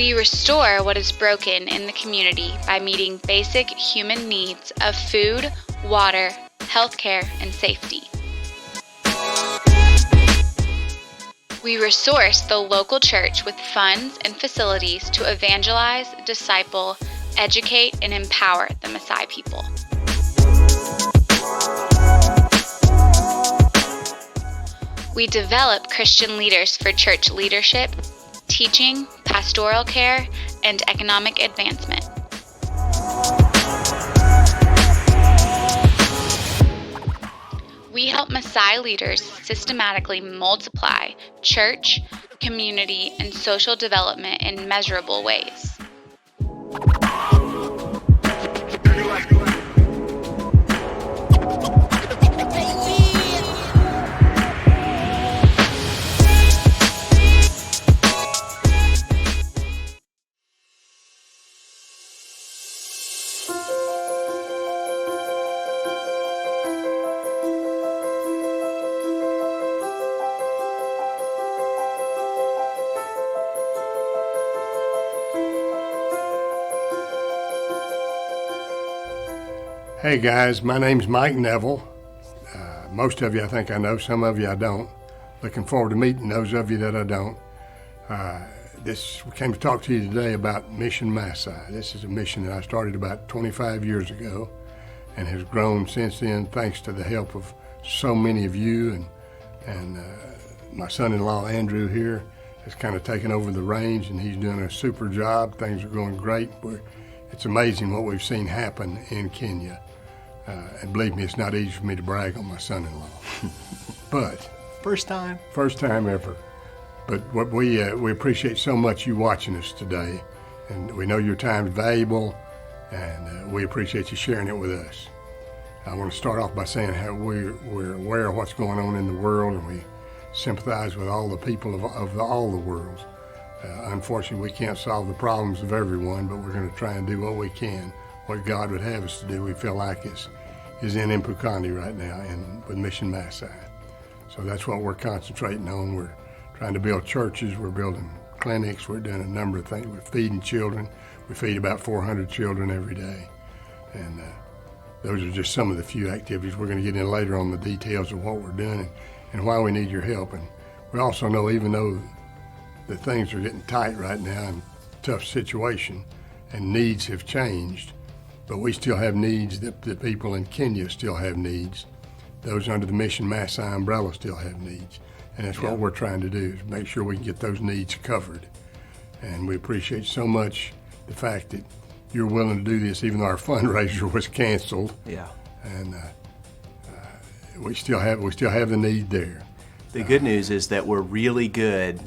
We restore what is broken in the community by meeting basic human needs of food, water, healthcare, and safety. We resource the local church with funds and facilities to evangelize, disciple, educate, and empower the Maasai people. We develop Christian leaders for church leadership, teaching, pastoral care, and economic advancement. We help Maasai leaders systematically multiply church, community, and social development in measurable ways. Hey guys, my name's Mike Neville. Most of you I think I know, some of you I don't. Looking forward to meeting those of you that I don't. We came to talk to you today about Mission Maasai. This is a mission that I started about 25 years ago and has grown since then thanks to the help of so many of you, and my son-in-law Andrew here has kind of taken over the reins, and he's doing a super job. Things are going great. It's amazing what we've seen happen in Kenya. And believe me, it's not easy for me to brag on my son-in-law. But First time ever. But what we appreciate so much you watching us today, and we know your time is valuable, and we appreciate you sharing it with us. I want to start off by saying how we're aware of what's going on in the world, and we sympathize with all the people of all the worlds. Unfortunately, we can't solve the problems of everyone, but we're going to try and do what we can. What God would have us to do, we feel like is in Mpukani right now with Mission Maasai. So that's what we're concentrating on. We're trying to build churches, we're building clinics, we're doing a number of things. We're feeding children. We feed about 400 children every day. And those are just some of the few activities. We're going to get in later on the details of what we're doing and why we need your help. And we also know, even though the things are getting tight right now and tough situation and needs have changed, but we still have needs. The people in Kenya still have needs. Those under the Mission Maasai umbrella still have needs. And that's what we're trying to do, is make sure we can get those needs covered. And we appreciate so much the fact that you're willing to do this, even though our fundraiser was canceled. Yeah. And we still have the need there. The good news is that we're really good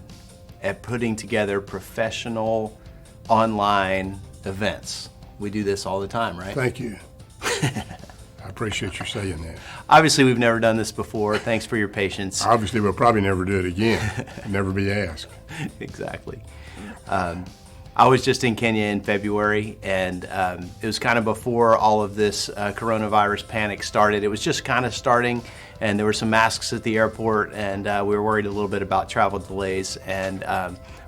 at putting together professional online events. We do this all the time, right? Thank you. I appreciate you saying that. Obviously, we've never done this before. Thanks for your patience. Obviously, we'll probably never do it again. Never be asked. Exactly. I was just in Kenya in February, and it was kind of before all of this coronavirus panic started. It was just kind of starting, and there were some masks at the airport, and we were worried a little bit about travel delays. And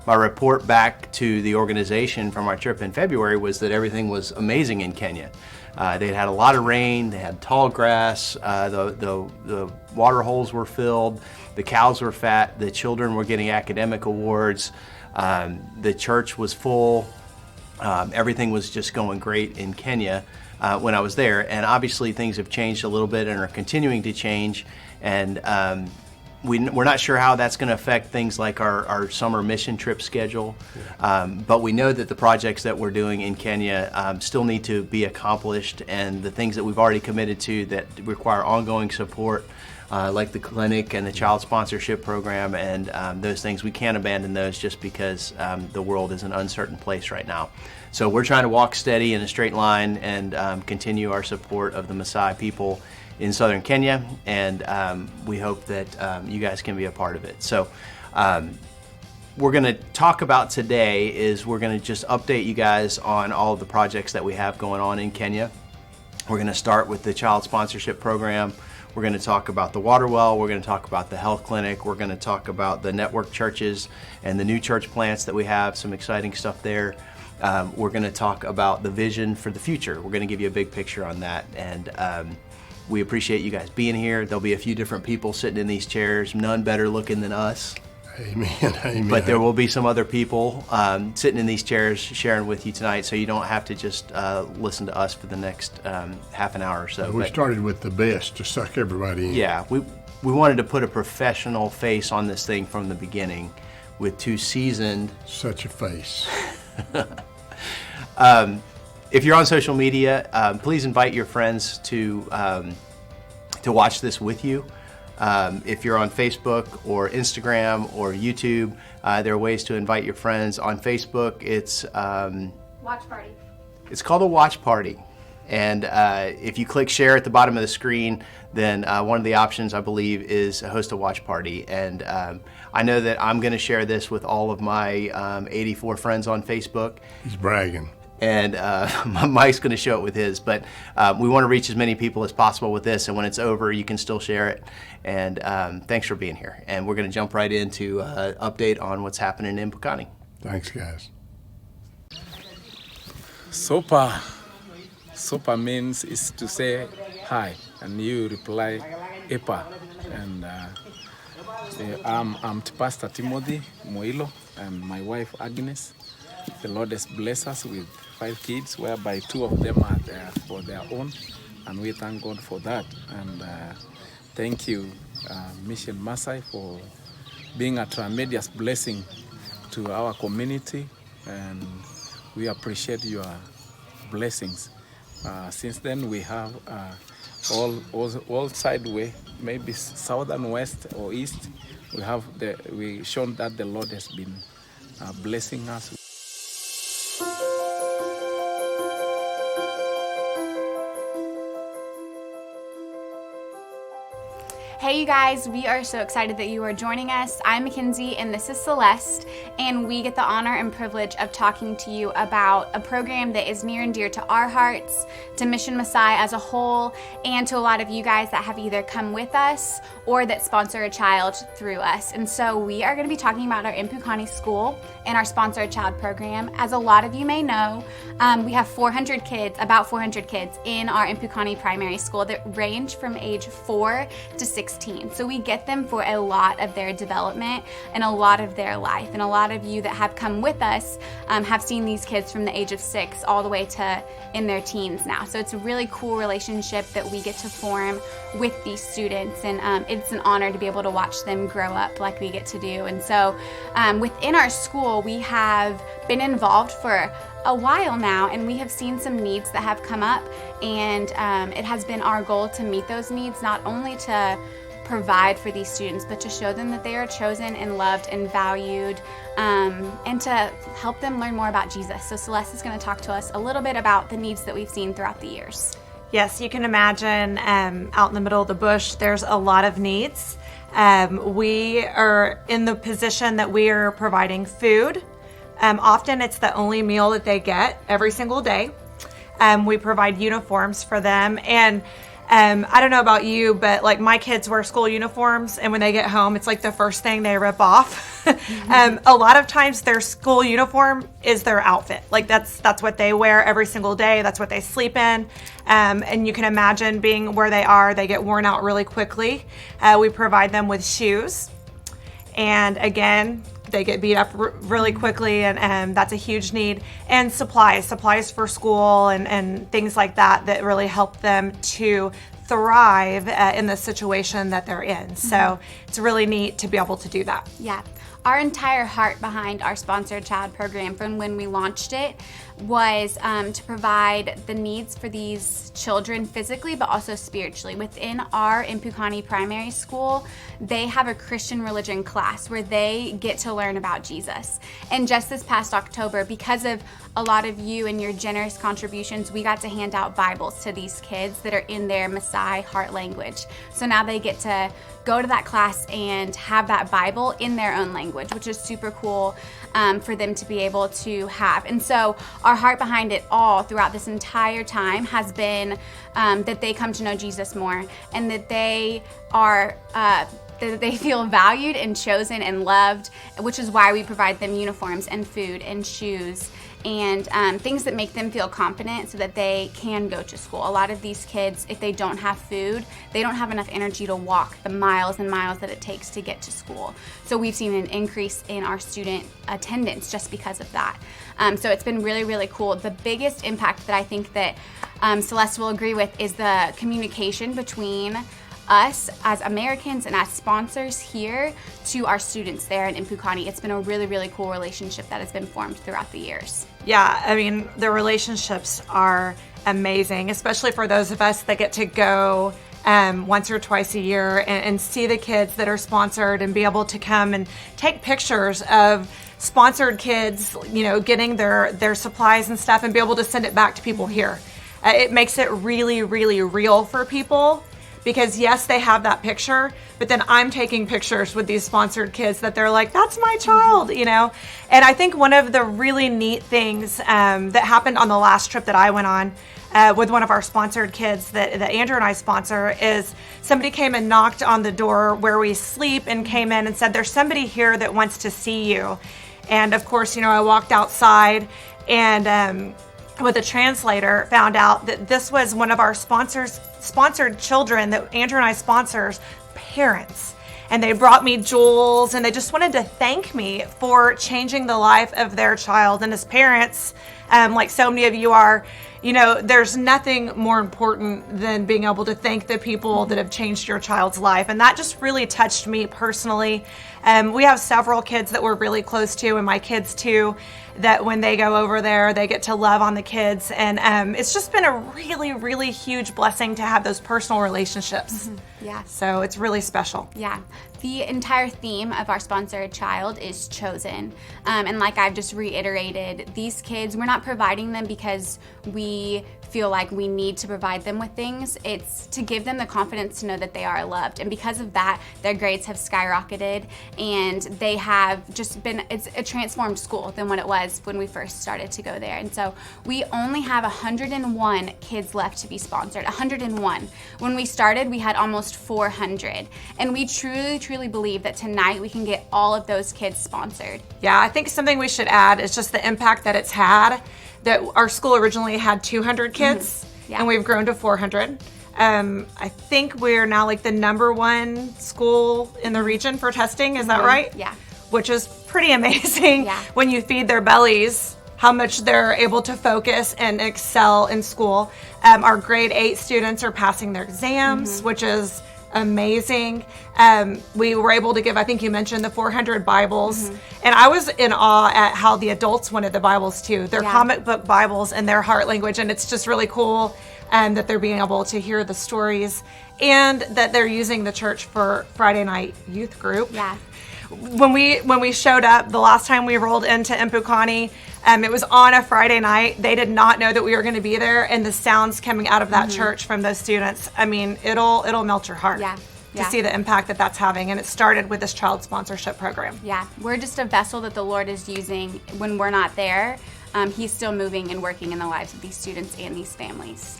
my report back to the organization from our trip in February was that everything was amazing in Kenya. They'd had a lot of rain, they had tall grass, the water holes were filled, the cows were fat, the children were getting academic awards, the church was full, everything was just going great in Kenya when I was there. And obviously things have changed a little bit and are continuing to change, and we're not sure how that's going to affect things like our summer mission trip schedule, but we know that the projects that we're doing in Kenya still need to be accomplished, and the things that we've already committed to that require ongoing support, like the clinic and the child sponsorship program, and those things, we can't abandon those just because the world is an uncertain place right now. So we're trying to walk steady in a straight line and continue our support of the Maasai people in southern Kenya, and we hope that you guys can be a part of it. So we're going to talk about today is we're going to just update you guys on all of the projects that we have going on in Kenya. We're going to start with the child sponsorship program. We're going to talk about the water well. We're going to talk about the health clinic. We're going to talk about the network churches and the new church plants that we have, some exciting stuff there. We're going to talk about the vision for the future. We're going to give you a big picture on that. And we appreciate you guys being here. There'll be a few different people sitting in these chairs, none better looking than us. Amen. Amen. But there will be some other people sitting in these chairs sharing with you tonight, so you don't have to just listen to us for the next half an hour or so. We started with the best to suck everybody in. Yeah, we wanted to put a professional face on this thing from the beginning with two seasoned... Such a face. If you're on social media, please invite your friends to watch this with you. If you're on Facebook or Instagram or YouTube, there are ways to invite your friends. On Facebook, it's Watch Party. It's called a Watch Party. And if you click share at the bottom of the screen, then one of the options, I believe, is host a watch party. And I know that I'm going to share this with all of my 84 friends on Facebook. He's bragging. And Mike's going to show it with his. But we want to reach as many people as possible with this. And when it's over, you can still share it. And thanks for being here. And we're going to jump right into update on what's happening in Pukani. Thanks, guys. Sopa. Sopa means is to say hi, and you reply Epa. And I'm Pastor Timothy Moilo and my wife Agnes. The Lord has blessed us with 5 kids, whereby 2 of them are there for their own, and we thank God for that. And thank you, Mission Maasai, for being a tremendous blessing to our community, and we appreciate your blessings. Since then, we have all sideway, maybe southern, west, or east. We shown that the Lord has been blessing us. Hey you guys, we are so excited that you are joining us. I'm Mackenzie and this is Celeste, and we get the honor and privilege of talking to you about a program that is near and dear to our hearts, to Mission Maasai as a whole, and to a lot of you guys that have either come with us or that sponsor a child through us. And so we are going to be talking about our Impukani School and our Sponsor a Child program. As a lot of you may know, we have about 400 kids in our Impukani primary school that range from age 4 to 16. So we get them for a lot of their development and a lot of their life. And a lot of you that have come with us have seen these kids from the age of 6 all the way to in their teens now. So it's a really cool relationship that we get to form with these students, and it's an honor to be able to watch them grow up like we get to do. And so within our school, we have been involved for a while now, and we have seen some needs that have come up, and it has been our goal to meet those needs, not only to provide for these students, but to show them that they are chosen and loved and valued, and to help them learn more about Jesus. So Celeste is going to talk to us a little bit about the needs that we've seen throughout the years. Yes, you can imagine out in the middle of the bush, there's a lot of needs. We are in the position that we are providing food. Often it's the only meal that they get every single day. We provide uniforms for them, and I don't know about you, but like my kids wear school uniforms, and when they get home, it's like the first thing they rip off. A lot of times their school uniform is their outfit. Like that's what they wear every single day. That's what they sleep in. And you can imagine being where they are, they get worn out really quickly. We provide them with shoes. And again, they get beat up really quickly, and that's a huge need. And supplies for school and things like that really help them to thrive in the situation that they're in. So it's really neat to be able to do that. Yeah. Our entire heart behind our Sponsored Child program from when we launched it was to provide the needs for these children physically, but also spiritually. Within our Impukani primary school, they have a Christian religion class where they get to learn about Jesus. And just this past October, because of a lot of you and your generous contributions, we got to hand out Bibles to these kids that are in their Maasai heart language. So now they get to go to that class and have that Bible in their own language, which is super cool for them to be able to have. And so our heart behind it all throughout this entire time has been that they come to know Jesus more, and that they are that they feel valued and chosen and loved, which is why we provide them uniforms and food and shoes and things that make them feel confident so that they can go to school. A lot of these kids, if they don't have food, they don't have enough energy to walk the miles and miles that it takes to get to school. So we've seen an increase in our student attendance just because of that. So it's been really, really cool. The biggest impact that I think that Celeste will agree with is the communication between us as Americans and as sponsors here to our students there in Impukani. It's been a really, really cool relationship that has been formed throughout the years. Yeah, I mean, the relationships are amazing, especially for those of us that get to go once or twice a year and see the kids that are sponsored and be able to come and take pictures of sponsored kids, you know, getting their supplies and stuff and be able to send it back to people here. It makes it really, really real for people. Because yes, they have that picture, but then I'm taking pictures with these sponsored kids that they're like, that's my child, you know? And I think one of the really neat things that happened on the last trip that I went on with one of our sponsored kids that Andrew and I sponsor is somebody came and knocked on the door where we sleep and came in and said, there's somebody here that wants to see you. And of course, you know, I walked outside and with a translator, found out that this was one of our sponsored children that Andrew and I sponsors, parents. And they brought me jewels and they just wanted to thank me for changing the life of their child. And as parents, like so many of you are, you know, there's nothing more important than being able to thank the people that have changed your child's life. And that just really touched me personally. We have several kids that we're really close to, and my kids too, that when they go over there, they get to love on the kids. And it's just been a really, really huge blessing to have those personal relationships. Mm-hmm. Yeah. So it's really special. Yeah. The entire theme of our sponsored child is chosen. And like I've just reiterated, these kids, we're not providing them because we feel like we need to provide them with things. It's to give them the confidence to know that they are loved. And because of that, their grades have skyrocketed and they have just been, it's a transformed school than what it was when we first started to go there. And so we only have 101 kids left to be sponsored, 101. When we started, we had almost 400. And we truly believe that tonight we can get all of those kids sponsored. Yeah, I think something we should add is just the impact that it's had. That our school originally had 200 kids, Mm-hmm. Yeah. and we've grown to 400. I think we're now like the #1 school in the region for testing. Is that right? Yeah. Which is pretty amazing. Yeah. When you feed their bellies, how much they're able to focus and excel in school. Our grade 8 students are passing their exams, which is amazing. We were able to give, I think you mentioned, the 400 Bibles. And I was in awe at how the adults wanted the Bibles too. They're comic book Bibles in their heart language. And it's just really cool that they're being able to hear the stories and that they're using the church for Friday night youth group. Yeah. When we showed up, the last time we rolled into Impukani, it was on a Friday night. They did not know that we were going to be there, and the sounds coming out of that church from those students, I mean, it'll melt your heart to see the impact that that's having. And it started with this child sponsorship program. Yeah, we're just a vessel that the Lord is using when we're not there. He's still moving and working in the lives of these students and these families.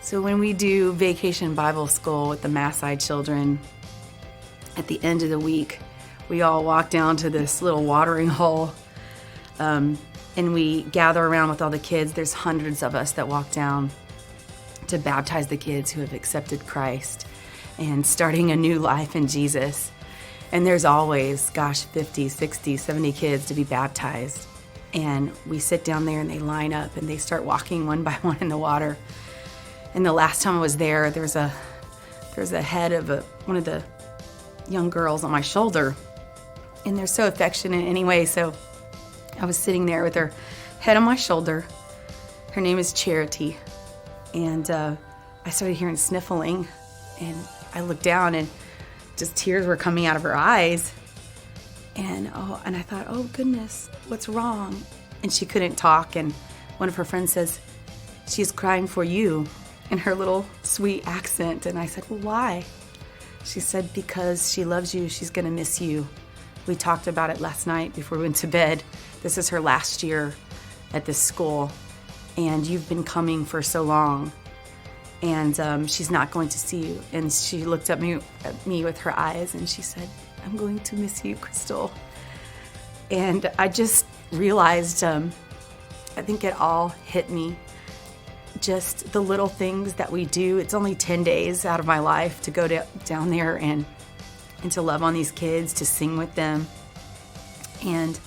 So when we do Vacation Bible School with the Maasai children, at the end of the week, we all walk down to this little watering hole, and we gather around with all the kids. There's hundreds of us that walk down to baptize the kids who have accepted Christ and starting a new life in Jesus. And there's always, 50, 60, 70 kids to be baptized. And we sit down there and they line up and they start walking one by one in the water. And the last time I was there, there's a head of one of the young girls on my shoulder. And they're so affectionate anyway, so I was sitting there with her head on my shoulder. Her name is Charity. And I started hearing sniffling, and I looked down and just tears were coming out of her eyes. And I thought, oh goodness, what's wrong? And she couldn't talk, and one of her friends says, she's crying for you, in her little sweet accent. And I said, well, why? She said, because she loves you, she's going to miss you. We talked about it last night before we went to bed. This is her last year at this school, and you've been coming for so long, and she's not going to see you. And she looked at me with her eyes, and she said, I'm going to miss you, Crystal. And I just realized, I think it all hit me. Just the little things that we do. It's only 10 days out of my life to go down there and to love on these kids, to sing with them. And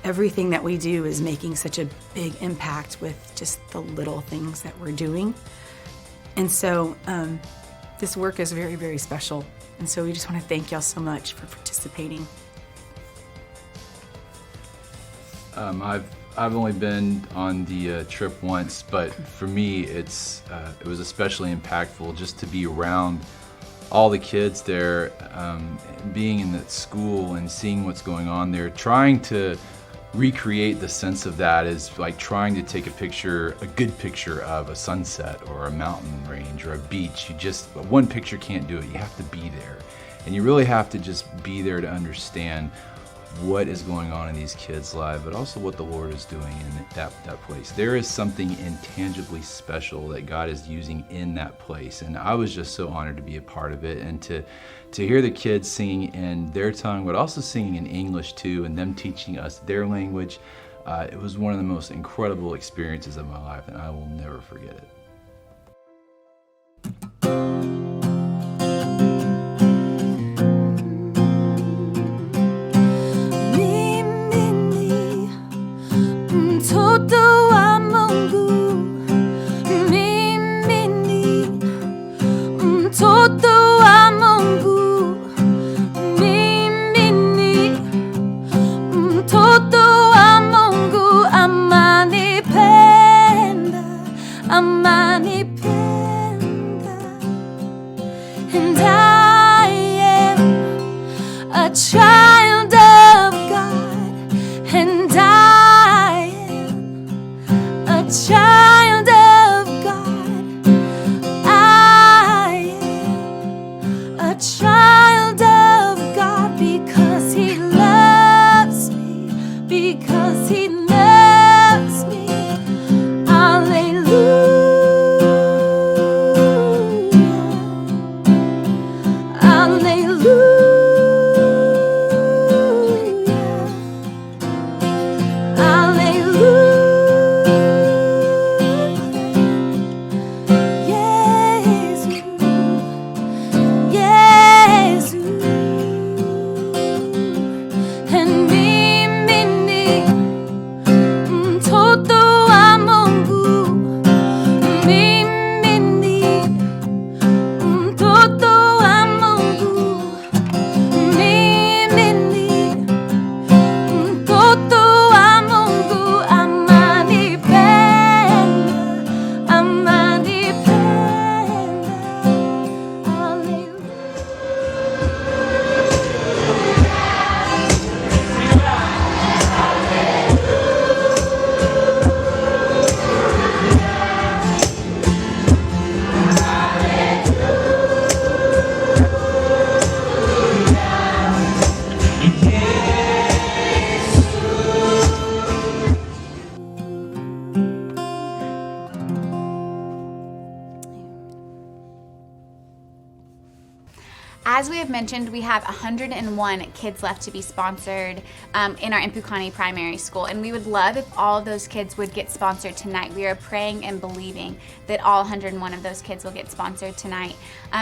everything that we do is making such a big impact with just the little things that we're doing. And so this work is very, very special. And so we just want to thank y'all so much for participating. I've only been on the trip once, but for me, it was especially impactful just to be around all the kids there, being in the school and seeing what's going on there. Trying to recreate the sense of that is like trying to take a good picture of a sunset or a mountain range or a beach. One picture can't do it. You have to be there, and you really have to just be there to understand what is going on in these kids' lives, but also what the Lord is doing in that place. There is something intangibly special that God is using in that place, and I was just so honored to be a part of it, and to hear the kids singing in their tongue, but also singing in English too, and them teaching us their language. It was one of the most incredible experiences of my life, and I will never forget it. Child of God, and I am a child of God. I am a child of God because He loves me, because He loves me. Hallelujah. Hallelujah. As we have mentioned, we have 101 kids left to be sponsored in our Impukani Primary School, and we would love if all of those kids would get sponsored tonight. We are praying and believing that all 101 of those kids will get sponsored tonight.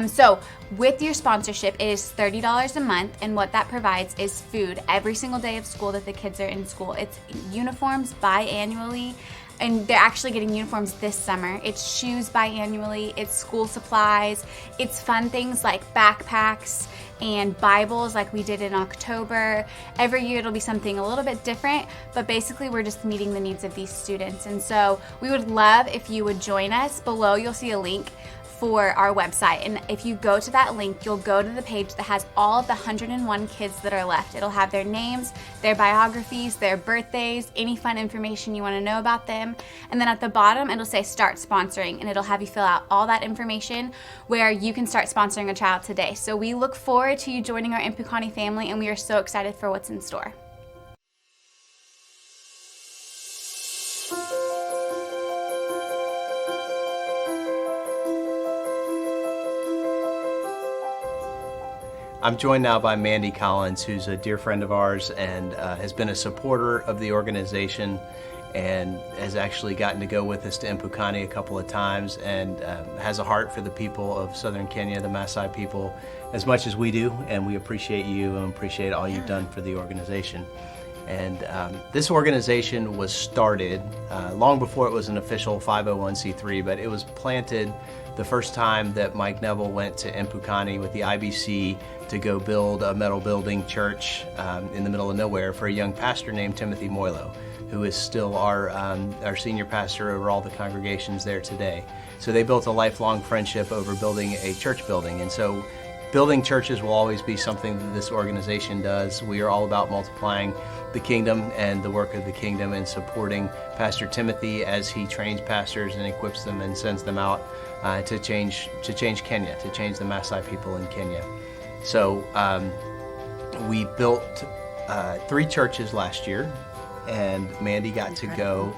So with your sponsorship, it is $30 a month, and what that provides is food every single day of school that the kids are in school. It's uniforms biannually, and they're actually getting uniforms this summer. It's shoes biannually, it's school supplies, it's fun things like backpacks and Bibles like we did in October. Every year it'll be something a little bit different, but basically we're just meeting the needs of these students. And so we would love if you would join us. Below you'll see a link for our website. And if you go to that link, you'll go to the page that has all of the 101 kids that are left. It'll have their names, their biographies, their birthdays, any fun information you want to know about them. And then at the bottom, it'll say start sponsoring, and it'll have you fill out all that information where you can start sponsoring a child today. So we look forward to you joining our Impukani family, and we are so excited for what's in store. I'm joined now by Mandy Collins, who's a dear friend of ours and has been a supporter of the organization and has actually gotten to go with us to Impukani a couple of times and has a heart for the people of Southern Kenya, the Maasai people, as much as we do, and we appreciate you and appreciate all you've done for the organization. And this organization was started long before it was an official 501c3, but it was planted the first time that Mike Neville went to Impukani with the IBC to go build a metal building church in the middle of nowhere for a young pastor named Timothy Moilo, who is still our senior pastor over all the congregations there today. So they built a lifelong friendship over building a church building. And so building churches will always be something that this organization does. We are all about multiplying the kingdom and the work of the kingdom and supporting Pastor Timothy as he trains pastors and equips them and sends them out to change Kenya, to change the Maasai people in Kenya. So we built 3 churches last year, and Mandy got to go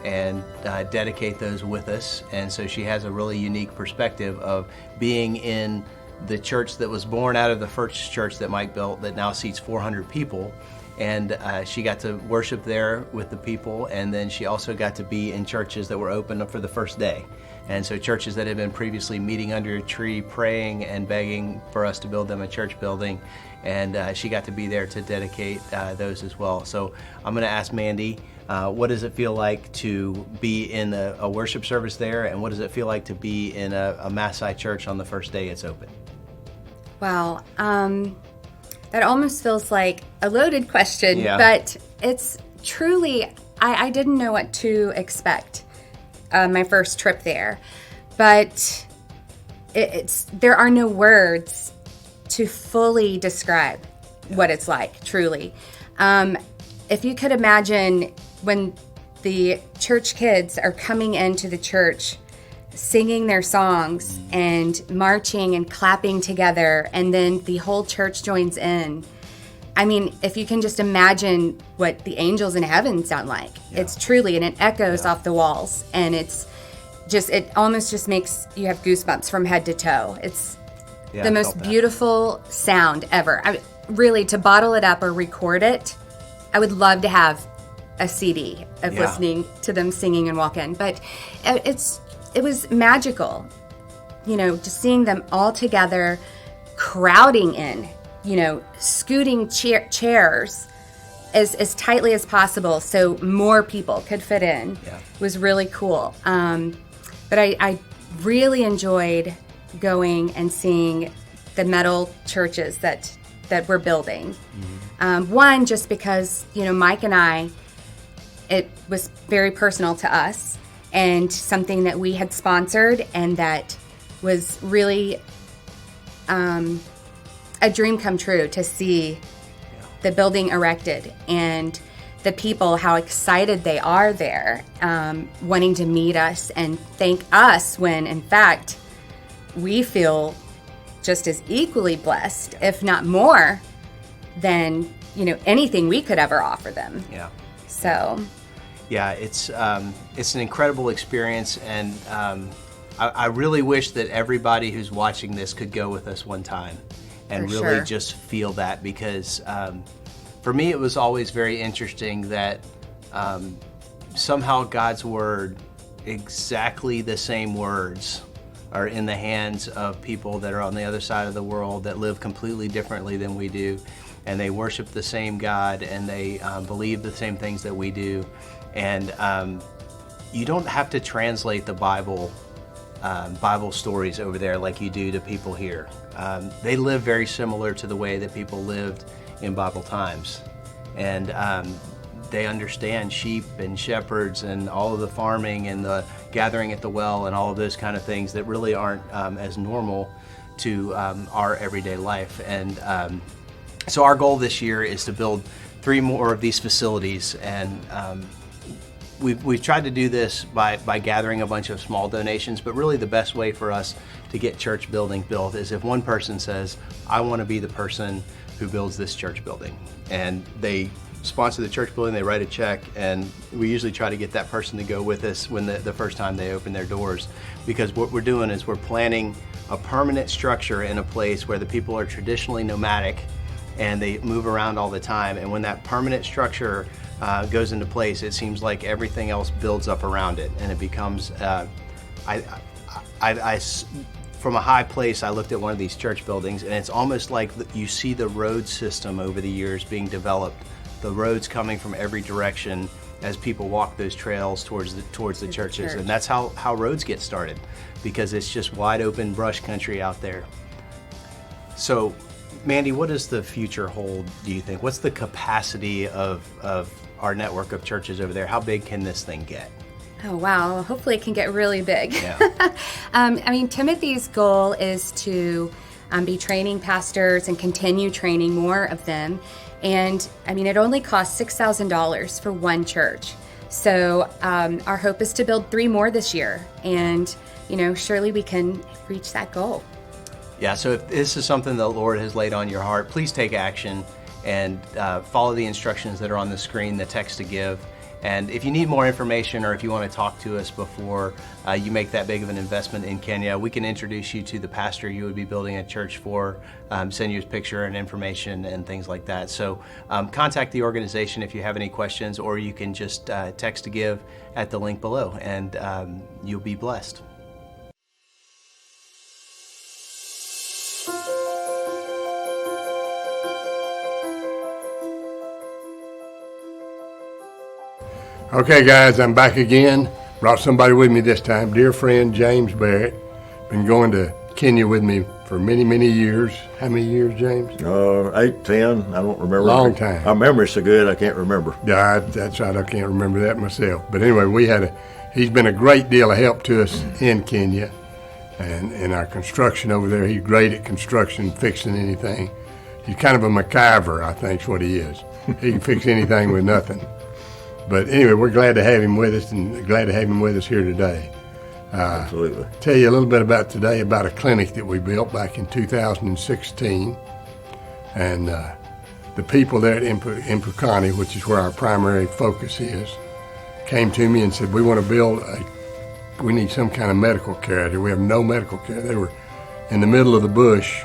and dedicate those with us. And so she has a really unique perspective of being in the church that was born out of the first church that Mike built that now seats 400 people. And she got to worship there with the people, and then she also got to be in churches that were open for the first day. And so churches that had been previously meeting under a tree, praying and begging for us to build them a church building. And she got to be there to dedicate those as well. So I'm going to ask Mandy, what does it feel like to be in a worship service there, and what does it feel like to be in a Maasai church on the first day it's open? Wow, that almost feels like a loaded question, Yeah. But it's truly, I didn't know what to expect my first trip there, but there are no words to fully describe what it's like, truly. If you could imagine when the church kids are coming into the church, singing their songs and marching and clapping together, and then the whole church joins in. I mean, if you can just imagine what the angels in heaven sound like. It's truly, and it echoes off the walls, and it almost just makes you have goosebumps from head to toe. It's the most beautiful sound ever. Really, to bottle it up or record it, I would love to have a CD of listening to them singing and walk in. But it was magical, just seeing them all together, crowding in, scooting chairs as tightly as possible so more people could fit in. It was really cool. But I really enjoyed going and seeing the metal churches that we're building. One, just because, Mike and I, it was very personal to us and something that we had sponsored, and that was really a dream come true to see the building erected and the people, how excited they are there, wanting to meet us and thank us when, in fact, we feel just as equally blessed, if not more, than anything we could ever offer them. Yeah. So. Yeah, it's an incredible experience, and I really wish that everybody who's watching this could go with us one time and For really sure. just feel that, because for me it was always very interesting that somehow God's Word, exactly the same words, are in the hands of people that are on the other side of the world that live completely differently than we do, and they worship the same God, and they believe the same things that we do. And you don't have to translate the Bible stories over there like you do to people here. They live very similar to the way that people lived in Bible times. And they understand sheep and shepherds and all of the farming and the gathering at the well and all of those kind of things that really aren't as normal to our everyday life. And so our goal this year is to build 3 more of these facilities, and we've tried to do this by gathering a bunch of small donations, but really the best way for us to get church building built is if one person says, I want to be the person who builds this church building. And they sponsor the church building, they write a check, and we usually try to get that person to go with us when the first time they open their doors. Because what we're doing is we're planning a permanent structure in a place where the people are traditionally nomadic and they move around all the time. And when that permanent structure goes into place, it seems like everything else builds up around it, and it becomes, from a high place, I looked at one of these church buildings, and it's almost like you see the road system over the years being developed, the roads coming from every direction as people walk those trails towards the churches. And that's how roads get started, because it's just wide open brush country out there. So, Mandy, what does the future hold, do you think? What's the capacity of our network of churches over there? How big can this thing get? Oh, wow. Hopefully it can get really big. Yeah. I mean, Timothy's goal is to be training pastors and continue training more of them. And I mean, it only costs $6,000 for one church. So our hope is to build 3 more this year. And, surely we can reach that goal. Yeah, so if this is something the Lord has laid on your heart, please take action and follow the instructions that are on the screen, the text to give. And if you need more information, or if you want to talk to us before you make that big of an investment in Kenya, we can introduce you to the pastor you would be building a church for, send you his picture and information and things like that. So contact the organization if you have any questions, or you can just text to give at the link below, and you'll be blessed. Okay, guys, I'm back again. Brought somebody with me this time. Dear friend James Barrett. Been going to Kenya with me for many, many years. How many years, James? 8, 10. I don't remember. Long time. Our memory's so good, I can't remember. Yeah, that's right. I can't remember that myself. But anyway, he's been a great deal of help to us in Kenya, and in our construction over there. He's great at construction, fixing anything. He's kind of a MacGyver, I think, is what he is. He can fix anything with nothing. But anyway, we're glad to have him with us, and glad to have him with us here today. Absolutely. Tell you a little bit about today, about a clinic that we built back in 2016. And the people there at Impukani, which is where our primary focus is, came to me and said, we want to we need some kind of medical care out here. We have no medical care. They were in the middle of the bush,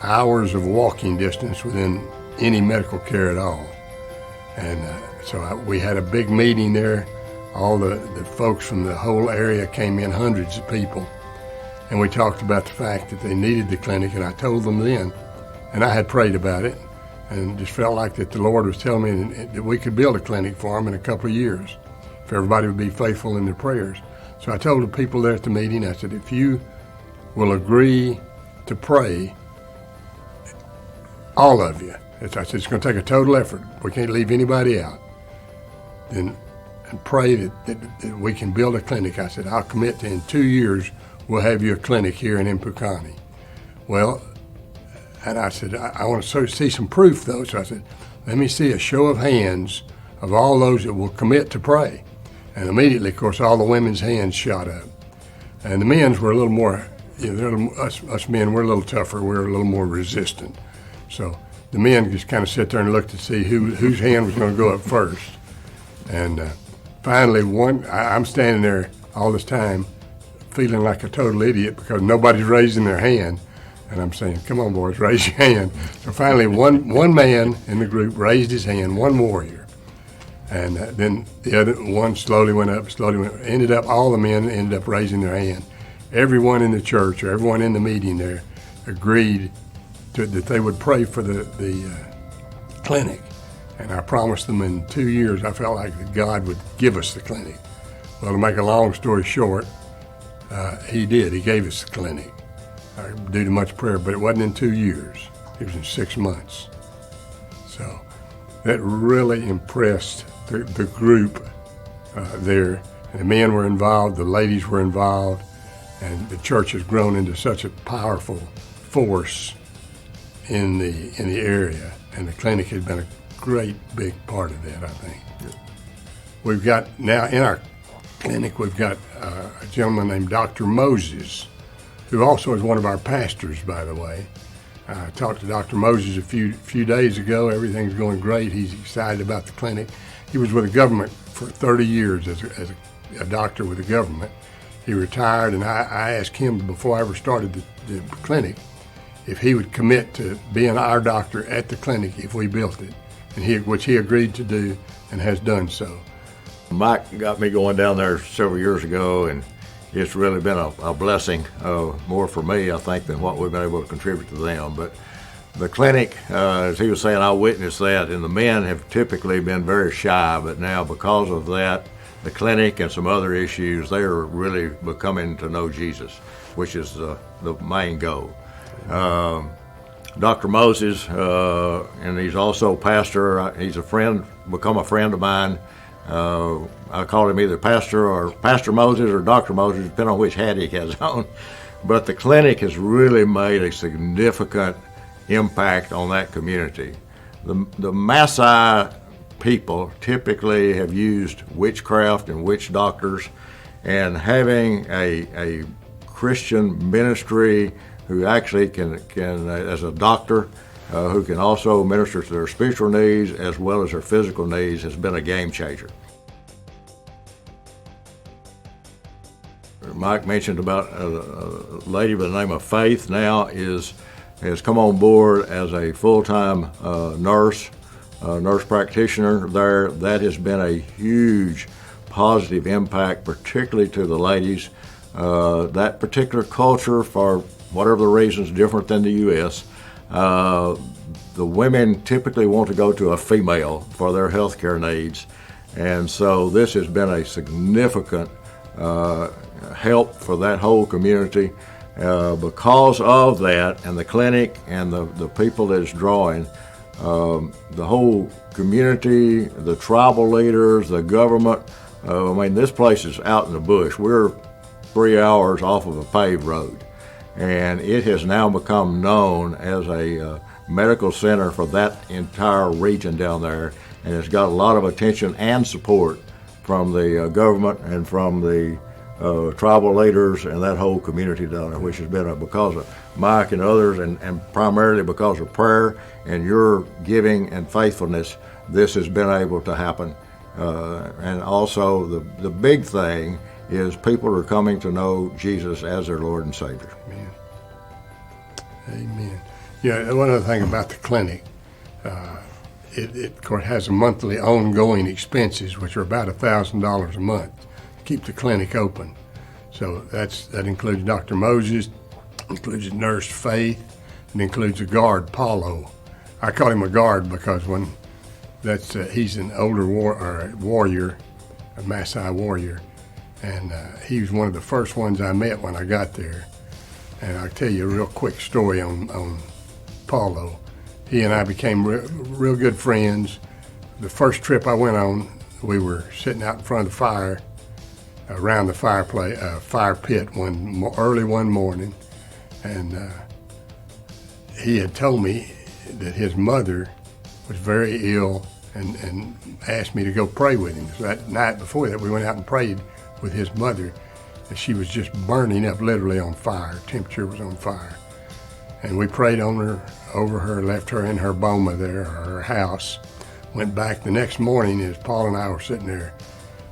hours of walking distance within any medical care at all. And so we had a big meeting there. All the folks from the whole area came in, hundreds of people. And we talked about the fact that they needed the clinic, and I told them then, and I had prayed about it, and just felt like that the Lord was telling me that we could build a clinic for them in a couple of years, if everybody would be faithful in their prayers. So I told the people there at the meeting, I said, if you will agree to pray, all of you, I said, it's going to take a total effort. We can't leave anybody out. And pray that we can build a clinic. I said, I'll commit to in 2 years, we'll have you a clinic here in Impukani. Well, and I said, I want to see some proof though. So I said, let me see a show of hands of all those that will commit to pray. And immediately, of course, all the women's hands shot up. And the men's were a little more, us men, we're a little tougher. We're a little more resistant. So the men just kind of sit there and looked to see whose hand was going to go up first. And finally, I'm standing there all this time feeling like a total idiot because nobody's raising their hand. And I'm saying, come on, boys, raise your hand. So finally, one man in the group raised his hand, one warrior. And then the other one slowly went up, all the men ended up raising their hand. Everyone in the church, or everyone in the meeting there, agreed that they would pray for the clinic. And I promised them in 2 years, I felt like that God would give us the clinic. Well, to make a long story short, he did. He gave us the clinic due to much prayer, but it wasn't in 2 years. It was in 6 months. So that really impressed the group there. And the men were involved, the ladies were involved, and the church has grown into such a powerful force in the area. And the clinic has been a great big part of that, I think. We've got now in our clinic, we've got a gentleman named Dr. Moses, who also is one of our pastors, by the way. I talked to Dr. Moses a few days ago. Everything's going great. He's excited about the clinic. He was with the government for 30 years as a doctor with the government. He retired, and I asked him before I ever started the clinic if he would commit to being our doctor at the clinic if we built it, and which he agreed to do and has done so. Mike got me going down there several years ago, and it's really been a blessing, more for me, I think, than what we've been able to contribute to them. But the clinic, as he was saying, I witnessed that, and the men have typically been very shy, but now because of that, the clinic and some other issues, they are really becoming to know Jesus, which is the main goal. Dr. Moses, and he's also pastor. He's a friend, become a friend of mine. I call him either Pastor or Pastor Moses or Dr. Moses, depending on which hat he has on. But the clinic has really made a significant impact on that community. The Maasai people typically have used witchcraft and witch doctors, and having a Christian ministry who actually can as a doctor, who can also minister to their spiritual needs as well as their physical needs, has been a game changer. Mike mentioned about a lady by the name of Faith now has come on board as a full-time nurse practitioner there. That has been a huge positive impact, particularly to the ladies. That particular culture, for whatever the reasons, different than the U.S., the women typically want to go to a female for their health care needs. And so this has been a significant help for that whole community. Because of that, and the clinic and the people that it's drawing, the whole community, the tribal leaders, the government, I mean, this place is out in the bush. We're 3 hours off of a paved road, and it has now become known as a medical center for that entire region down there, and it's got a lot of attention and support from the government and from the tribal leaders and that whole community down there, which has been because of Mike and others, and primarily because of prayer and your giving and faithfulness. This has been able to happen. And also the big thing is people are coming to know Jesus as their Lord and Savior. Amen. Amen. Yeah, one other thing about the clinic, it of course has a monthly ongoing expenses, which are about $1,000 a month to keep the clinic open. So that includes Dr. Moses, includes Nurse Faith, and includes a guard, Paulo. I call him a guard because he's an older warrior, a Maasai warrior, and he was one of the first ones I met when I got there. And I'll tell you a real quick story on Paulo. He and I became real good friends. The first trip I went on, we were sitting out in front of the fire, around the fire pit early one morning, and he had told me that his mother was very ill and asked me to go pray with him. So that night before that, we went out and prayed with his mother, and she was just burning up, literally on fire. Temperature was on fire. And we prayed over her, left her in her boma there, or her house. Went back the next morning as Paul and I were sitting there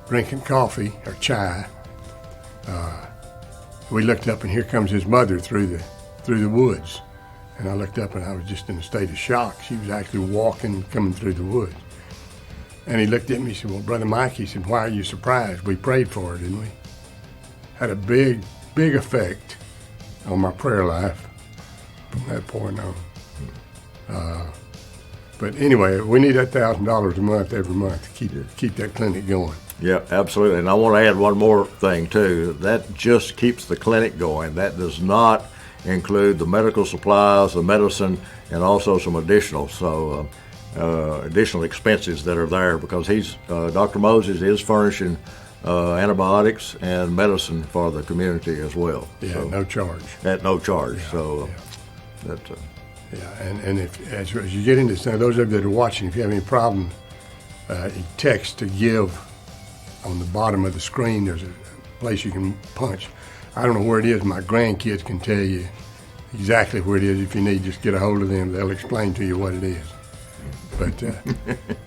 drinking coffee or chai. We looked up, and here comes his mother through the woods. And I looked up, and I was just in a state of shock. She was actually walking, coming through the woods. And he looked at me and said, "Well, Brother Mike," he said, "why are you surprised? We prayed for her, didn't we?" Had a big, big effect on my prayer life from that point on. But anyway, we need that $1,000 a month every month to keep that clinic going. Yeah, absolutely. And I want to add one more thing too. That just keeps the clinic going. That does not include the medical supplies, the medicine, and also some additional expenses that are there, because Dr. Moses is furnishing antibiotics and medicine for the community as well. Yeah, So, no charge. at no charge. So that. Yeah, and if as you get into some, those of you that are watching, if you have any problem, you text to give on the bottom of the screen. There's a place you can punch. I don't know where it is. My grandkids can tell you exactly where it is. If you need, just get a hold of them. They'll explain to you what it is. But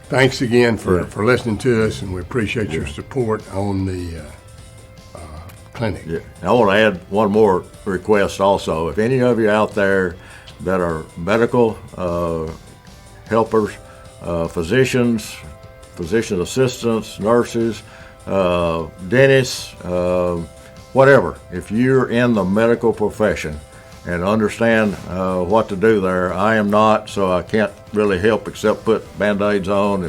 thanks again for listening to us, and we appreciate your support on the clinic. Yeah. I want to add one more request also. If any of you out there that are medical helpers, physicians, physician assistants, nurses, dentists, whatever, if you're in the medical profession and understand what to do there, I am not, so I can't really help except put Band-Aids on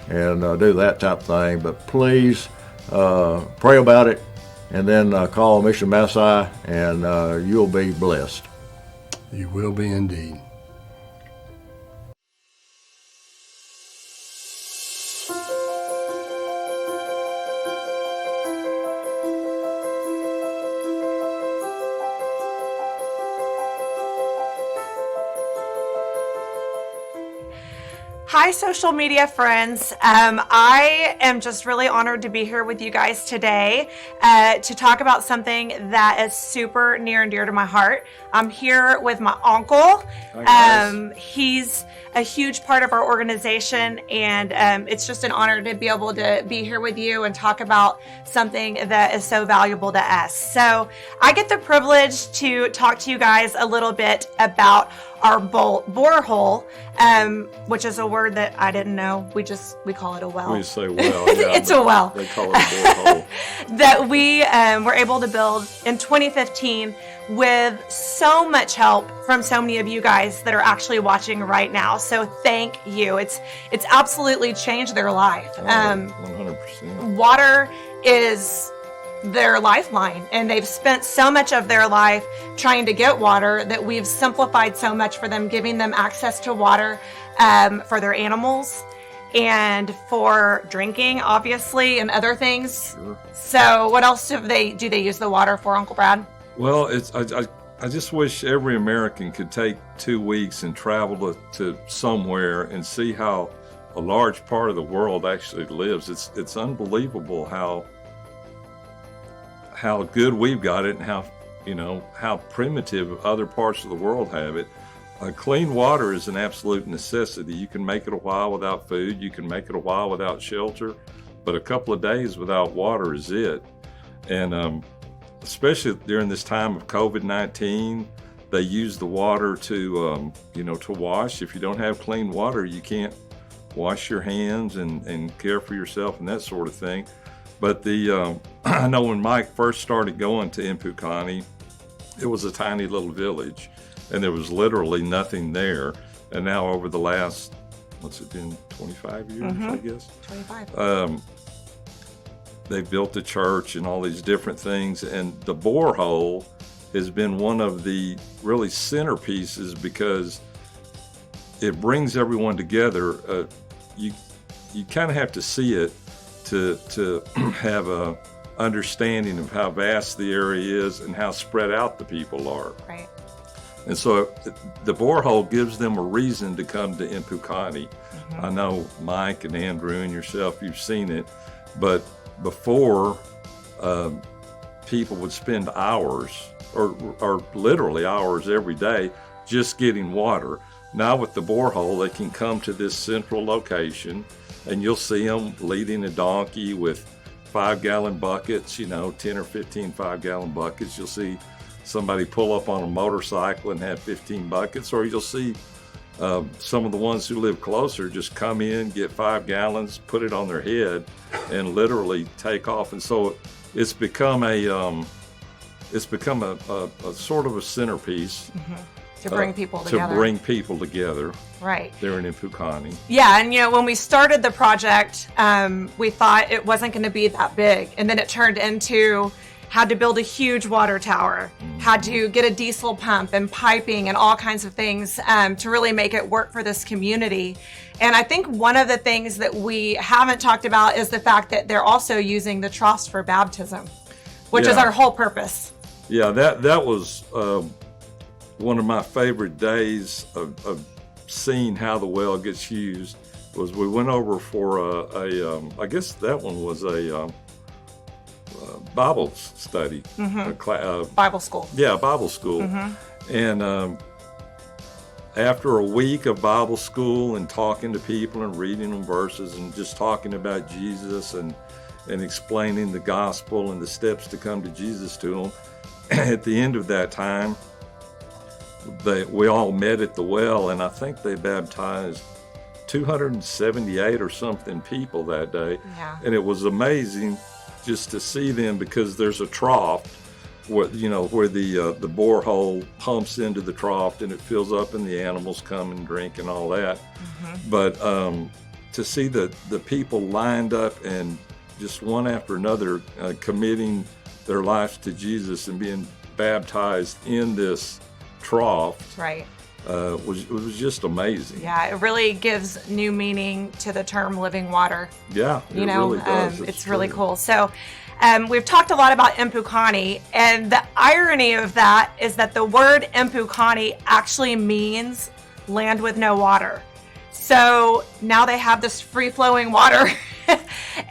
and do that type of thing. But please pray about it, and then call Mission Massai, and you'll be blessed. You will be indeed. Hi, social media friends. I am just really honored to be here with you guys today to talk about something that is super near and dear to my heart. I'm here with my uncle. He's a huge part of our organization, and it's just an honor to be able to be here with you and talk about something that is so valuable to us. So I get the privilege to talk to you guys a little bit about our borehole, which is a word that I didn't know. We call it a well. We say well, yeah. It's a well. They call it a borehole. That we were able to build in 2015 with so much help from so many of you guys that are actually watching right now. So thank you. It's absolutely changed their life. 100%. Water is their lifeline, and they've spent so much of their life trying to get water that we've simplified so much for them, giving them access to water for their animals and for drinking, obviously, and other things. Sure. So what else do they use the water for, Uncle Brad? Well, I just wish every American could take 2 weeks and travel to somewhere and see how a large part of the world actually lives. It's unbelievable how good we've got it, and how primitive other parts of the world have it. Clean water is an absolute necessity. You can make it a while without food, you can make it a while without shelter, but a couple of days without water is it. And especially during this time of COVID-19, they use the water to wash. If you don't have clean water, you can't wash your hands and care for yourself and that sort of thing. But I know when Mike first started going to Impukani, it was a tiny little village, and there was literally nothing there. And now over the last, what's it been, 25 years, I guess? 25. They built a church and all these different things, and the borehole has been one of the really centerpieces because it brings everyone together. You kind of have to see it to have a understanding of how vast the area is and how spread out the people are. Right. And so the borehole gives them a reason to come to Impukani. I know Mike and Andrew and yourself, you've seen it, but before, people would spend hours or literally hours every day just getting water. Now with the borehole, they can come to this central location, and you'll see them leading a donkey with 5-gallon buckets, 10 or 15 5-gallon buckets. You'll see somebody pull up on a motorcycle and have 15 buckets, or you'll see some of the ones who live closer just come in, get 5 gallons, put it on their head, and literally take off. And so it's become a sort of a centerpiece. To bring people together. To bring people together. Right. There in Impukani. Yeah, and when we started the project, we thought it wasn't going to be that big, and then it turned into had to build a huge water tower, had to get a diesel pump and piping and all kinds of things to really make it work for this community. And I think one of the things that we haven't talked about is the fact that they're also using the troughs for baptism, which is our whole purpose. Yeah, that was one of my favorite days of seeing how the well gets used. Was we went over for I guess that one was a Bible study, Bible school. Yeah, Bible school, and after a week of Bible school and talking to people and reading them verses and just talking about Jesus and explaining the gospel and the steps to come to Jesus to them, at the end of that time, we all met at the well, and I think they baptized 278 or something people that day. Yeah. And it was amazing just to see them, because there's a trough where the borehole pumps into the trough and it fills up and the animals come and drink and all that. But to see the people lined up and just one after another committing their lives to Jesus and being baptized in this trough, Right. was just amazing. Yeah, it really gives new meaning to the term living water. Yeah, it really does. It's really cool. So we've talked a lot about Impukani, and the irony of that is that the word Impukani actually means land with no water. So now they have this free-flowing water,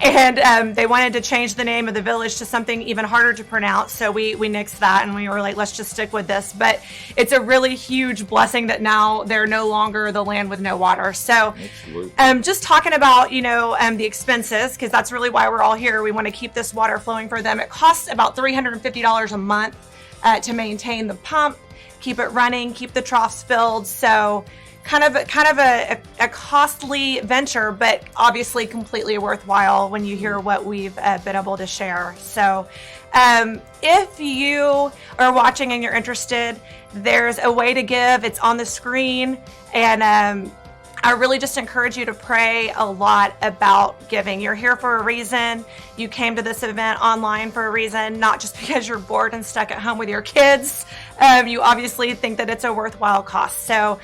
and they wanted to change the name of the village to something even harder to pronounce. So we nixed that, and we were like, let's just stick with this. But it's a really huge blessing that now they're no longer the land with no water. So just talking about, the expenses, because that's really why we're all here. We want to keep this water flowing for them. It costs about $350 a month to maintain the pump, keep it running, keep the troughs filled. So kind of a costly venture, but obviously completely worthwhile when you hear what we've been able to share. So if you are watching and you're interested, there's a way to give. It's on the screen. And I really just encourage you to pray a lot about giving. You're here for a reason. You came to this event online for a reason, not just because you're bored and stuck at home with your kids. You obviously think that it's a worthwhile cost. So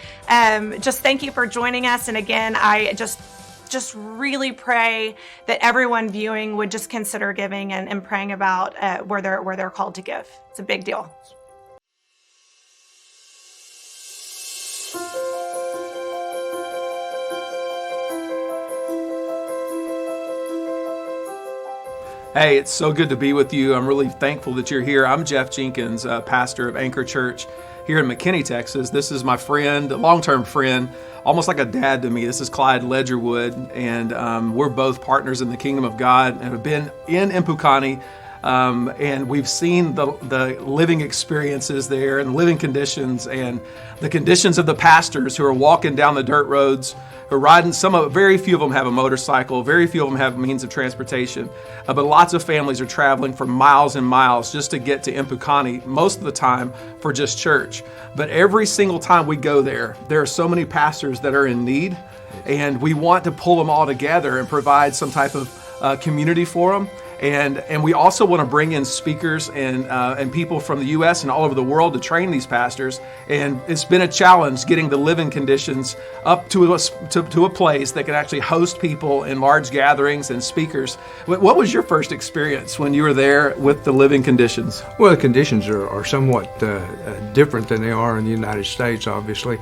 just thank you for joining us. And again, I just really pray that everyone viewing would just consider giving and praying about where they're called to give. It's a big deal. Hey, it's so good to be with you. I'm really thankful that you're here. I'm Jeff Jenkins, pastor of Anchor Church here in McKinney, Texas. This is my friend, a long-term friend, almost like a dad to me. This is Clyde Ledgerwood, and we're both partners in the kingdom of God and have been in Impukani, and we've seen the living experiences there and living conditions and the conditions of the pastors who are walking down the dirt roads, who are riding. Very few of them have a motorcycle. Very few of them have means of transportation. But lots of families are traveling for miles and miles just to get to Impukani, most of the time for just church. But every single time we go there are so many pastors that are in need, and we want to pull them all together and provide some type of community for them. And we also want to bring in speakers and people from the U.S. and all over the world to train these pastors. And it's been a challenge getting the living conditions up to a place that can actually host people in large gatherings and speakers. What was your first experience when you were there with the living conditions? Well, the conditions are somewhat different than they are in the United States, obviously.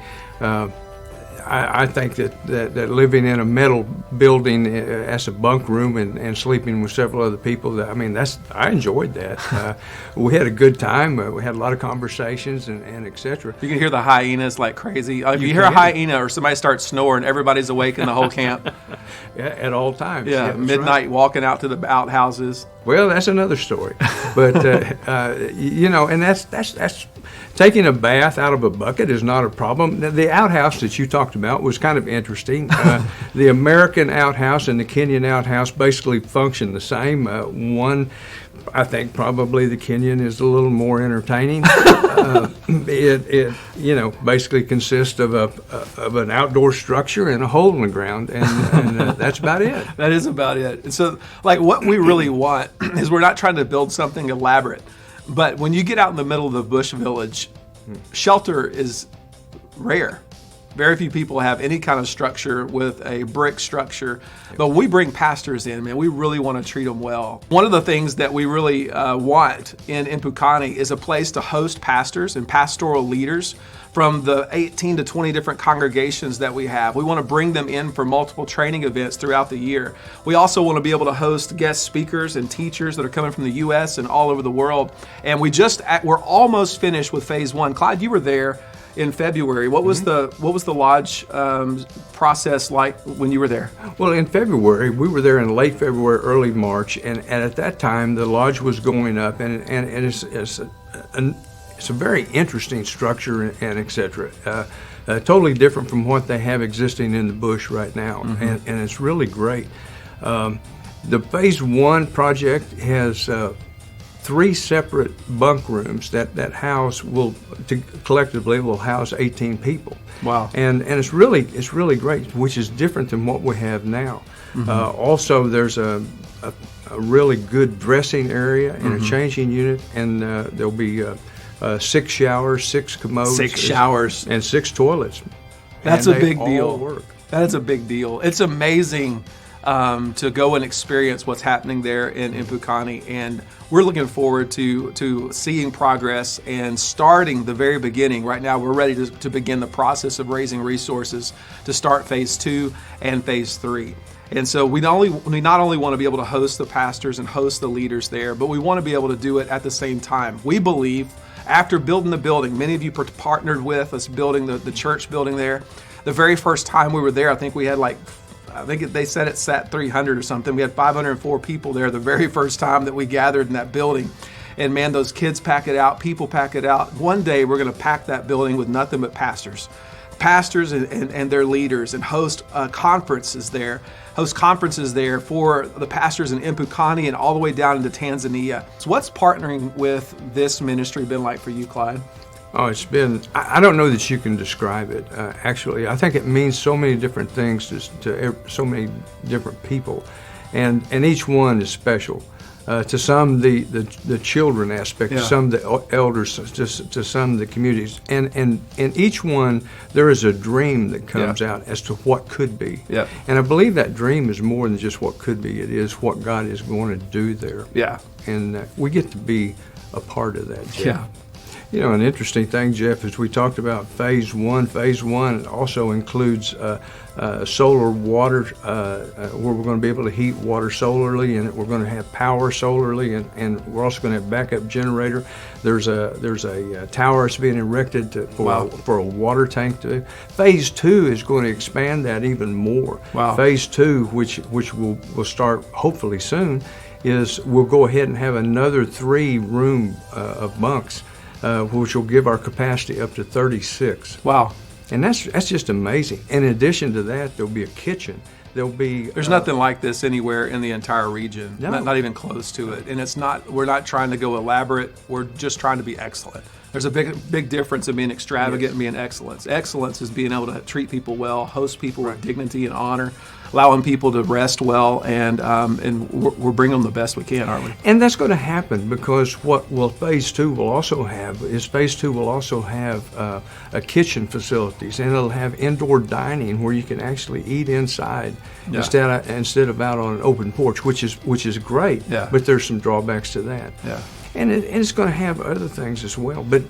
I think that living in a metal building as a bunk room and sleeping with several other people, I enjoyed that. We had a good time. We had a lot of conversations and et cetera. You can hear the hyenas like crazy. If you hear a hyena or somebody starts snoring, everybody's awake in the whole camp. Yeah, at all times. Yeah, midnight walking out to the outhouses. Well, that's another story. But, and that's Taking a bath out of a bucket is not a problem. The outhouse that you talked about was kind of interesting. The American outhouse and the Kenyan outhouse basically function the same. One, I think probably the Kenyan is a little more entertaining. It basically consists of an outdoor structure and a hole in the ground, and that's about it. That is about it. And so, like, what we really want is we're not trying to build something elaborate, but when you get out in the middle of the bush village, shelter is rare. Very few people have any kind of structure with a brick structure, but we bring pastors in, man. We really want to treat them well. One of the things that we really want in Mpukani is a place to host pastors and pastoral leaders from the 18 to 20 different congregations that we have. We want to bring them in for multiple training events throughout the year. We also want to be able to host guest speakers and teachers that are coming from the U.S. and all over the world. And we're almost finished with phase 1. Clyde, you were there in February. What was the lodge process like when you were there? Well, in February, we were there in late February, early March, and at that time the lodge was going up, and it's a very interesting structure and et cetera. Totally different from what they have existing in the bush right now, and it's really great. The phase 1 project has 3 separate bunk rooms that collectively will house 18 people. Wow! And it's really great, which is different than what we have now. Also, there's a really good dressing area and a changing unit, and there'll be 6 showers, 6 commodes, 6 showers, and 6 toilets. That's a big deal. Work. That is a big deal. It's amazing to go and experience what's happening there in Mpukani, and we're looking forward to seeing progress and starting the very beginning. Right now, we're ready to begin the process of raising resources to start phase 2 and phase 3. And so we not only want to be able to host the pastors and host the leaders there, but we want to be able to do it at the same time. We believe after building the building, many of you partnered with us building the church building there. The very first time we were there, I think we had they said it sat 300 or something. We had 504 people there the very first time that we gathered in that building. And man, those kids pack it out, people pack it out. One day we're going to pack that building with nothing but pastors and their leaders, and host conferences there for the pastors in Mpukani and all the way down into Tanzania. So what's partnering with this ministry been like for you, Clyde? Oh, it's been, I don't know that you can describe it, actually. I think it means so many different things to so many different people, and each one is special. To some, the children aspect, to some, the elders, to some, the communities. And in each one, there is a dream that comes out as to what could be. Yeah. And I believe that dream is more than just what could be. It is what God is going to do there. Yeah. And we get to be a part of that, Jeff. Yeah. You know, an interesting thing, Jeff, is we talked about phase 1. Phase 1 also includes solar water, where we're going to be able to heat water solarly, and we're going to have power solarly, and we're also going to have backup generator. There's a tower that's being erected for a water tank. Phase 2 is going to expand that even more. Wow. Phase 2, which will start hopefully soon, is we'll go ahead and have another 3 room of bunks. Which will give our capacity up to 36. Wow. And that's just amazing. In addition to that, there'll be a kitchen. There's nothing like this anywhere in the entire region. No. Not even close to it. And we're not trying to go elaborate. We're just trying to be excellent. There's a big difference in being extravagant and being excellence. Excellence is being able to treat people well, host people with dignity and honor, allowing people to rest well, and we're bringing them the best we can, aren't we? And that's going to happen because phase 2 will also have a kitchen facilities, and it'll have indoor dining where you can actually eat inside instead of out on an open porch, which is great. Yeah. But there's some drawbacks to that. Yeah. And it's going to have other things as well. But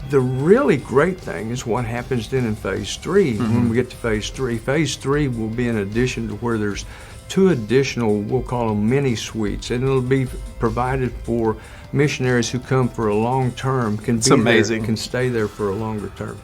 the really great thing is what happens then in phase 3 when we get to phase 3. Phase 3 will be in addition to where there's 2 additional, we'll call them mini suites, and it'll be provided for missionaries who come for a long term, can stay there for a longer term.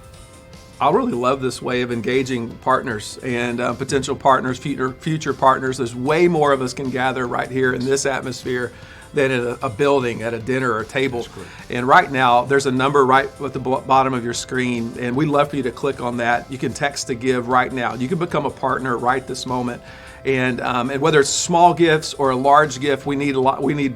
I really love this way of engaging partners and potential partners, future partners. There's way more of us can gather right here in this atmosphere than in a building at a dinner or a table. And right now, there's a number right at the bottom of your screen, and we'd love for you to click on that. You can text to give right now. You can become a partner right this moment. And whether it's small gifts or a large gift, we need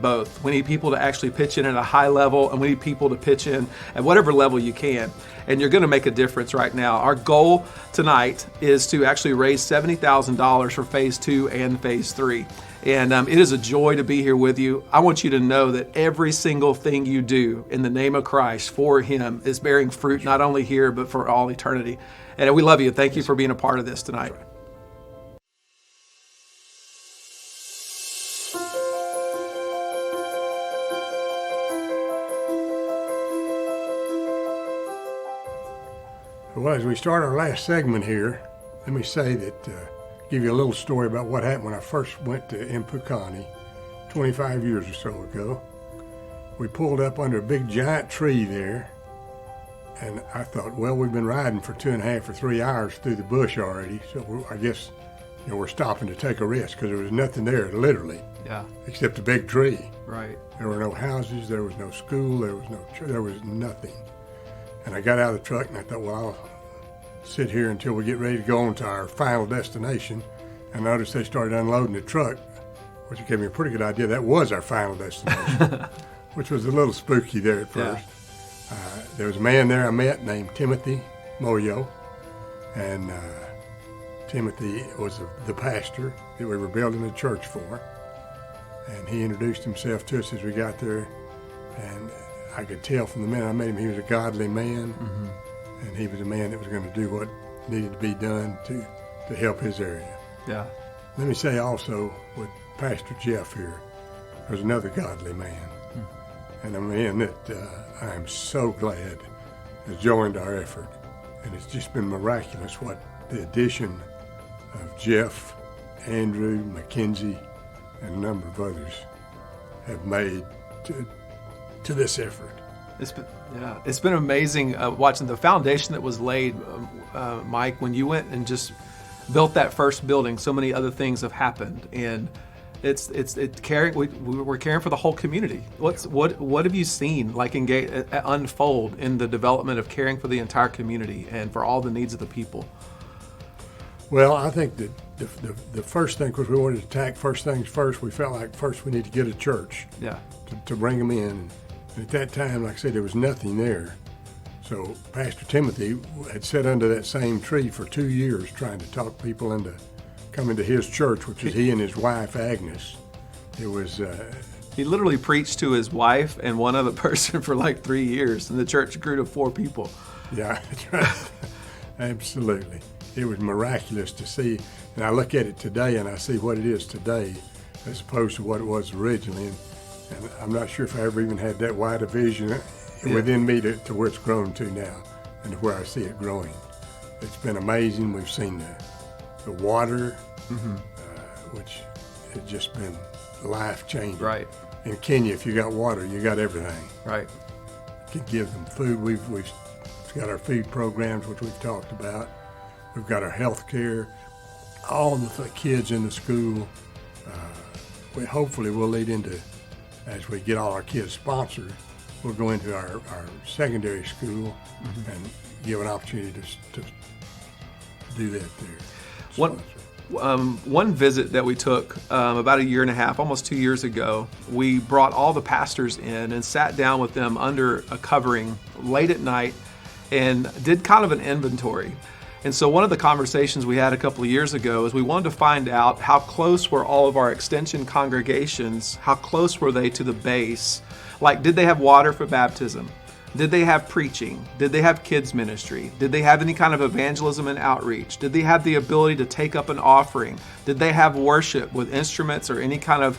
both. We need people to actually pitch in at a high level, and we need people to pitch in at whatever level you can. And you're going to make a difference right now. Our goal tonight is to actually raise $70,000 for phase 2 and phase 3. And it is a joy to be here with you. I want you to know that every single thing you do in the name of Christ for Him is bearing fruit, not only here, but for all eternity. And we love you. Thank you for being a part of this tonight. Well, as we start our last segment here, let me say that, give you a little story about what happened when I first went to Impukani 25 years or so ago. We pulled up under a big giant tree there, and I thought, well, we've been riding for 2.5 or 3 hours through the bush already, so I guess we're stopping to take a rest, because there was nothing there, literally, except a big tree. Right. There were no houses, there was no school, there was nothing. And I got out of the truck and I thought, well, I'll sit here until we get ready to go on to our final destination. And I noticed they started unloading the truck, which gave me a pretty good idea that was our final destination, which was a little spooky there at first. Yeah. There was a man there I met named Timothy Moyo, and Timothy was the pastor that we were building a church for. And he introduced himself to us as we got there, and I could tell from the minute I met him he was a godly man, and he was a man that was going to do what needed to be done to help his area. Yeah. Let me say also with Pastor Jeff here, there's another godly man, and a man that I am so glad has joined our effort, and it's just been miraculous what the addition of Jeff, Andrew, Mackenzie, and a number of others have made to this effort. It's been amazing watching the foundation that was laid, Mike, when you went and just built that first building. So many other things have happened, and it's caring. We're caring for the whole community. What have you seen unfold in the development of caring for the entire community and for all the needs of the people? Well, I think that the first thing, because we wanted to attack first things first, we felt like first we need to get a church to bring them in. And at that time, like I said, there was nothing there. So Pastor Timothy had sat under that same tree for 2 years trying to talk people into coming to his church, which is he and his wife, Agnes. It was... he literally preached to his wife and one other person for like 3 years, and the church grew to 4 people. Yeah, that's right. Absolutely. It was miraculous to see, and I look at it today and I see what it is today as opposed to what it was originally. And I'm not sure if I ever even had that wide a vision within me to where it's grown to now and to where I see it growing. It's been amazing. We've seen the water, which has just been life-changing. Right. In Kenya, if you got water, you got everything. Right. You can give them food. We've got our food programs, which we've talked about. We've got our health care, all the kids in the school. Hopefully we'll lead into, as we get all our kids sponsored, we'll go into our secondary school and give an opportunity to do that there. One visit that we took about 1.5 years, almost 2 years ago, we brought all the pastors in and sat down with them under a covering late at night and did kind of an inventory. And so one of the conversations we had a couple of years ago is we wanted to find out how close were all of our extension congregations, how close were they to the base? Like, did they have water for baptism? Did they have preaching? Did they have kids ministry? Did they have any kind of evangelism and outreach? Did they have the ability to take up an offering? Did they have worship with instruments or any kind of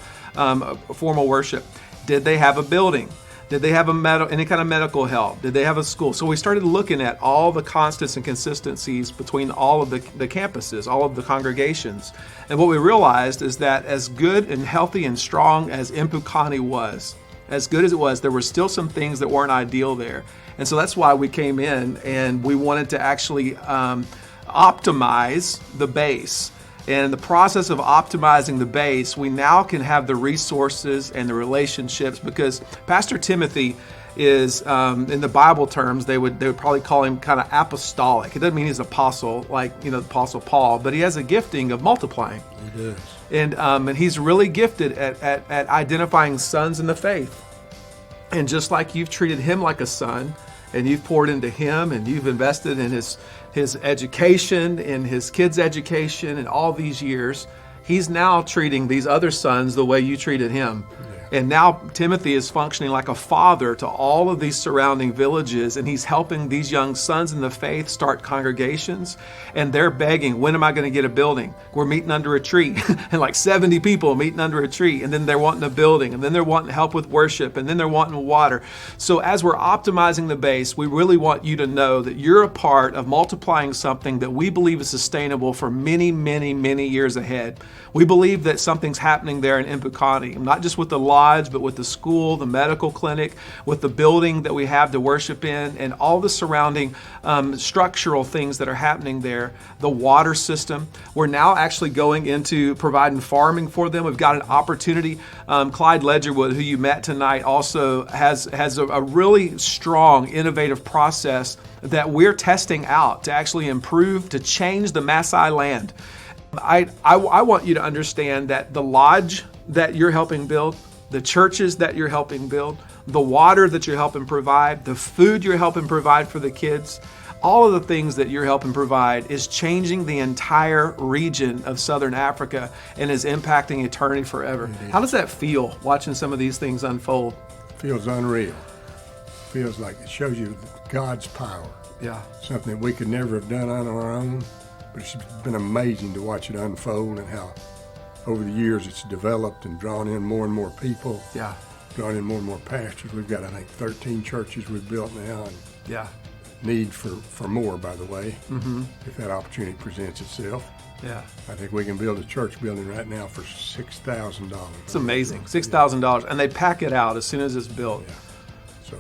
formal worship? Did they have a building? Did they have any kind of medical help? Did they have a school? So we started looking at all the constants and consistencies between all of the campuses, all of the congregations. And what we realized is that as good and healthy and strong as Impukani was, as good as it was, there were still some things that weren't ideal there. And so that's why we came in and we wanted to actually optimize the base. And in the process of optimizing the base, we now can have the resources and the relationships, because Pastor Timothy is, in the Bible terms, they would probably call him kind of apostolic. It doesn't mean he's an apostle like, the Apostle Paul, but he has a gifting of multiplying. He does. And he's really gifted at identifying sons in the faith. And just like you've treated him like a son, and you've poured into him, and you've invested in his education, in his kids' education, and all these years, he's now treating these other sons the way you treated him. And now Timothy is functioning like a father to all of these surrounding villages, and he's helping these young sons in the faith start congregations. And they're begging, when am I going to get a building? We're meeting under a tree, and like 70 people meeting under a tree, and then they're wanting a building, and then they're wanting help with worship, and then they're wanting water. So as we're optimizing the base, we really want you to know that you're a part of multiplying something that we believe is sustainable for many, many, many years ahead. We believe that something's happening there in Impukani, not just with the lodge, but with the school, the medical clinic, with the building that we have to worship in, and all the surrounding structural things that are happening there. The water system. We're now actually going into providing farming for them. We've got an opportunity. Clyde Ledgerwood, who you met tonight, also has a really strong, innovative process that we're testing out to actually improve, to change the Maasai land. I want you to understand that the lodge that you're helping build, the churches that you're helping build, the water that you're helping provide, the food you're helping provide for the kids, all of the things that you're helping provide is changing the entire region of Southern Africa and is impacting eternity forever. How does that feel, watching some of these things unfold? Feels unreal. Feels like it shows you God's power. Yeah. Something that we could never have done on our own, but it's been amazing to watch it unfold, and how over the years it's developed and drawn in more and more people. Yeah. Drawn in more and more pastors. We've got, I think, 13 churches we've built now. And yeah. Need for more, by the way, Mm-hmm. if that opportunity presents itself. Yeah. I think we can build a church building right now for $6,000. It's amazing, $6,000, and they pack it out as soon as it's built. Yeah. So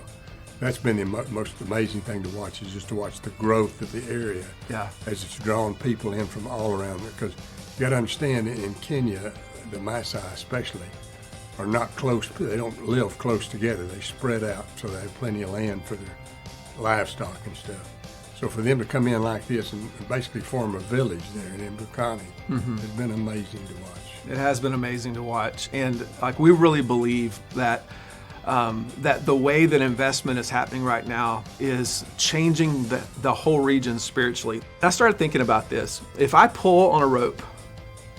that's been the most amazing thing to watch, is just to watch the growth of the area. Yeah. As it's drawn people in from all around there. Because you got to understand, in Kenya, the Maasai especially, are not close. They don't live close together. They spread out, so they have plenty of land for their livestock and stuff. So for them to come in like this and basically form a village there in Mbukani has been amazing to watch. It has been amazing to watch, and like we really believe that that the way that investment is happening right now is changing the whole region spiritually. And I started thinking about this. If I pull on a rope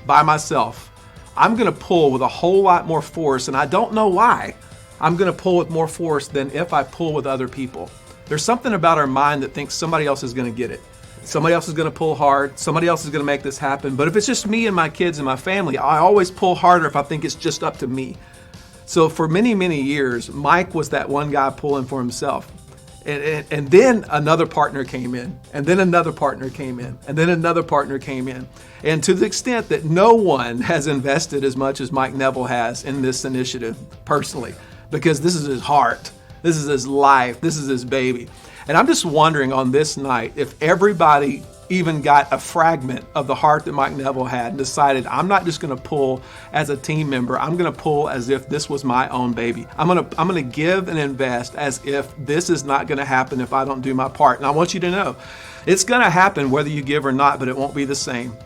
by myself, I'm going to pull with a whole lot more force, and I don't know why. I'm going to pull with more force than if I pull with other people. There's something about our mind that thinks somebody else is going to get it. Somebody else is going to pull hard. Somebody else is going to make this happen. But if it's just me and my kids and my family, I always pull harder if I think it's just up to me. So for many, many years, Mike was that one guy pulling for himself. And then another partner came in, and then another partner came in, and then another partner came in. And to the extent that no one has invested as much as Mike Neville has in this initiative personally, because this is his heart. This is his life. This is his baby. And I'm just wondering on this night if everybody even got a fragment of the heart that Mike Neville had and decided, I'm not just going to pull as a team member. I'm going to pull as if this was my own baby. I'm going to give and invest as if this is not going to happen if I don't do my part. And I want you to know, it's going to happen whether you give or not, but it won't be the same.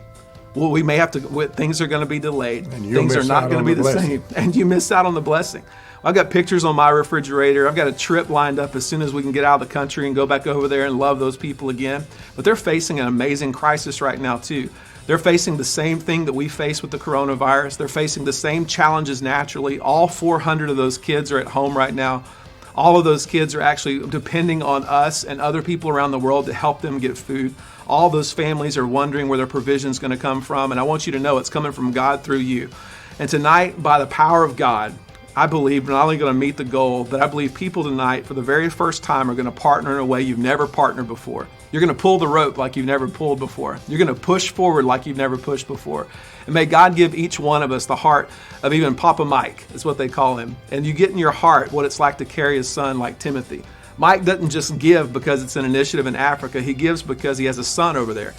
Well, we may have to, things are going to be delayed. Things are not going to be the same. And you miss out on the blessing. I've got pictures on my refrigerator. I've got a trip lined up as soon as we can get out of the country and go back over there and love those people again. But they're facing an amazing crisis right now, too. They're facing the same thing that we face with the coronavirus. They're facing the same challenges naturally. All 400 of those kids are at home right now. All of those kids are actually depending on us and other people around the world to help them get food. All those families are wondering where their provision is going to come from. And I want you to know it's coming from God through you. And tonight, by the power of God, I believe we're not only going to meet the goal, but I believe people tonight, for the very first time, are going to partner in a way you've never partnered before. You're going to pull the rope like you've never pulled before. You're going to push forward like you've never pushed before. And may God give each one of us the heart of even Papa Mike, is what they call him. And you get in your heart what it's like to carry his son like Timothy. Mike doesn't just give because it's an initiative in Africa. He gives because he has a son over there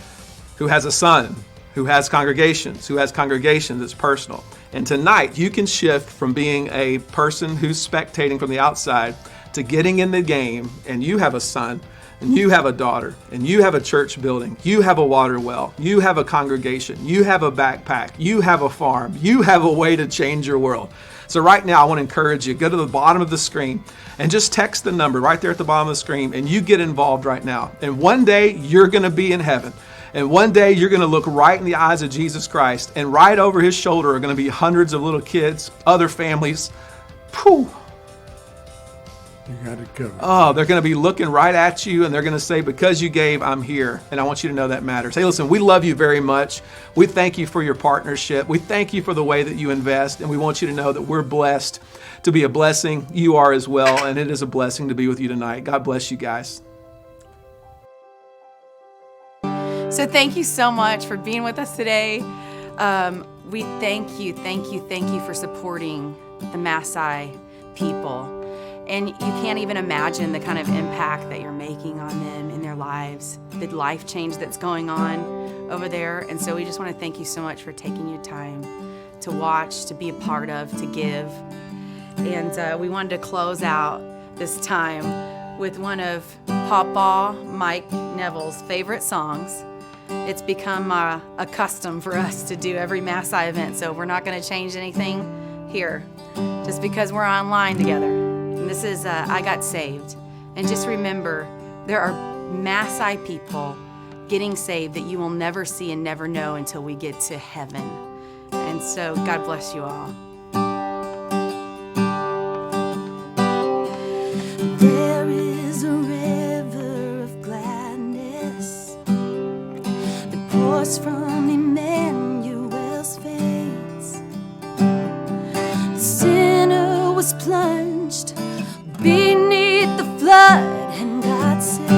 who has a son who has congregations, it's personal. And tonight, you can shift from being a person who's spectating from the outside to getting in the game, and you have a son, and you have a daughter, and you have a church building, you have a water well, you have a congregation, you have a backpack, you have a farm, you have a way to change your world. So right now, I want to encourage you, go to the bottom of the screen and just text the number right there at the bottom of the screen, and you get involved right now. And one day, you're going to be in heaven. And one day, you're going to look right in the eyes of Jesus Christ, and right over his shoulder are going to be hundreds of little kids, other families. Whew. You got it covered. Oh, they're going to be looking right at you, and they're going to say, because you gave, I'm here. And I want you to know that matters. Hey, listen, we love you very much. We thank you for your partnership. We thank you for the way that you invest, and we want you to know that we're blessed to be a blessing. You are as well, and it is a blessing to be with you tonight. God bless you guys. So thank you so much for being with us today. We thank you for supporting the Maasai people. And you can't even imagine the kind of impact that you're making on them in their lives, the life change that's going on over there. And so we just want to thank you so much for taking your time to watch, to be a part of, to give. And we wanted to close out this time with one of Papa Mike Neville's favorite songs. It's become a custom for us to do every Maasai event, so we're not going to change anything here just because we're online together. And this is I Got Saved. And just remember, there are Maasai people getting saved that you will never see and never know until we get to heaven. And so God bless you all. There is a river of gladness that pours from Emmanuel's veins. The sinner was plunged beneath the flood and got saved.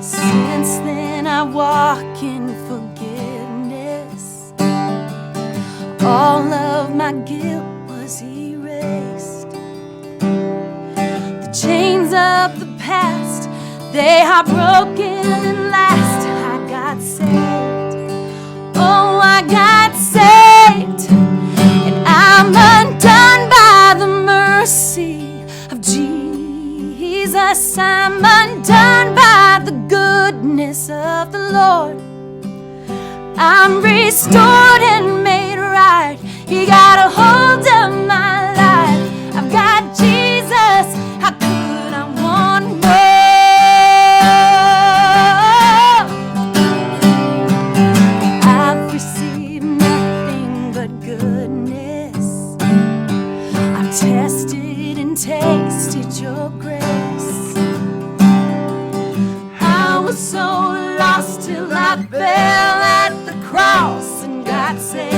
Since then I walk in forgiveness. All of my guilt was erased. The chains of the past, they are broken and last. I got saved. Oh, I got saved. And I'm undone by the mercy of Jesus. I'm undone by the goodness of the Lord. I'm restored and made right. He got a hold of my life. I've got Jesus. How could I want more? I've received nothing but goodness. I've tested and tasted your grace. I was so lost till I fell at the cross and got saved.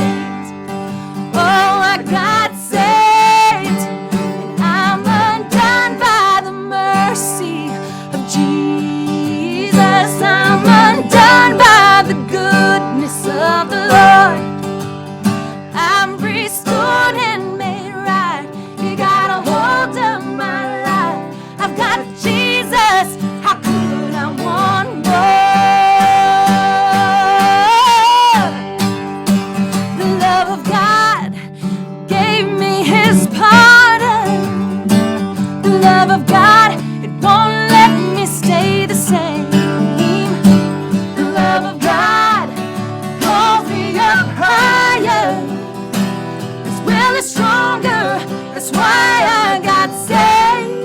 Oh, I got saved. And I'm undone by the mercy of Jesus. I'm undone by the goodness of the Lord. I'm restored and made right. He got a hold of my life. I've got Jesus. How could I want more? The love of God gave me his pardon. The love of God, it won't let me stay the same. The love of God calls me up higher. His will is stronger. That's why I got saved.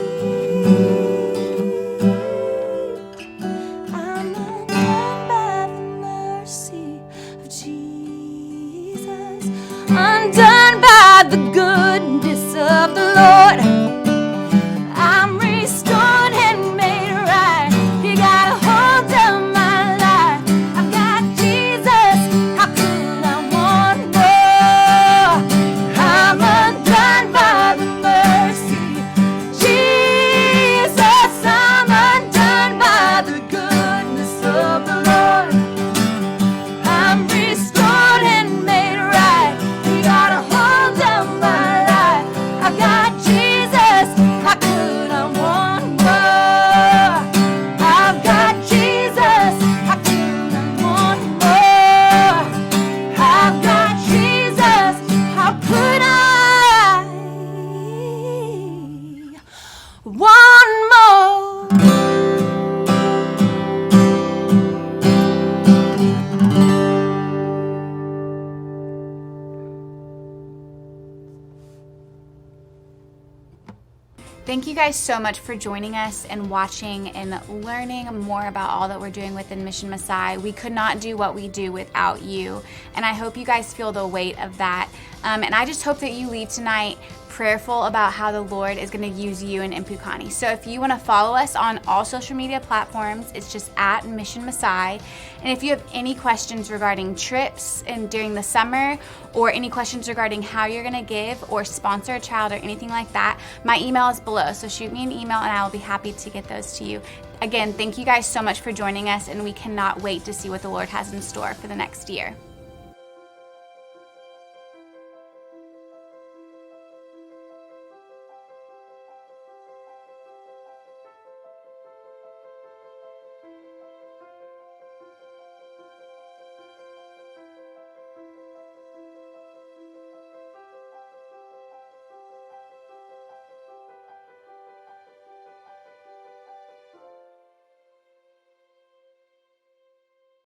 I'm undone by the mercy of Jesus. Undone by the goodness of the Lord. I'm restored and made right. He got a hold of my life. I've got Jesus. How could I want more? I'm undone by the mercy. Jesus, I'm undone by the goodness of the Lord. I'm restored and made right. He got a Thank you guys so much for joining us and watching and learning more about all that we're doing within Mission Messiah. We could not do what we do without you, and I hope you guys feel the weight of that. And I just hope that you leave tonight prayerful about how the Lord is going to use you in Impukani. So if you want to follow us on all social media platforms, it's just at Mission Messiah. And if you have any questions regarding trips and during the summer, or any questions regarding how you're going to give or sponsor a child or anything like that, my email is below. So shoot me an email and I will be happy to get those to you. Again, thank you guys so much for joining us, and we cannot wait to see what the Lord has in store for the next year.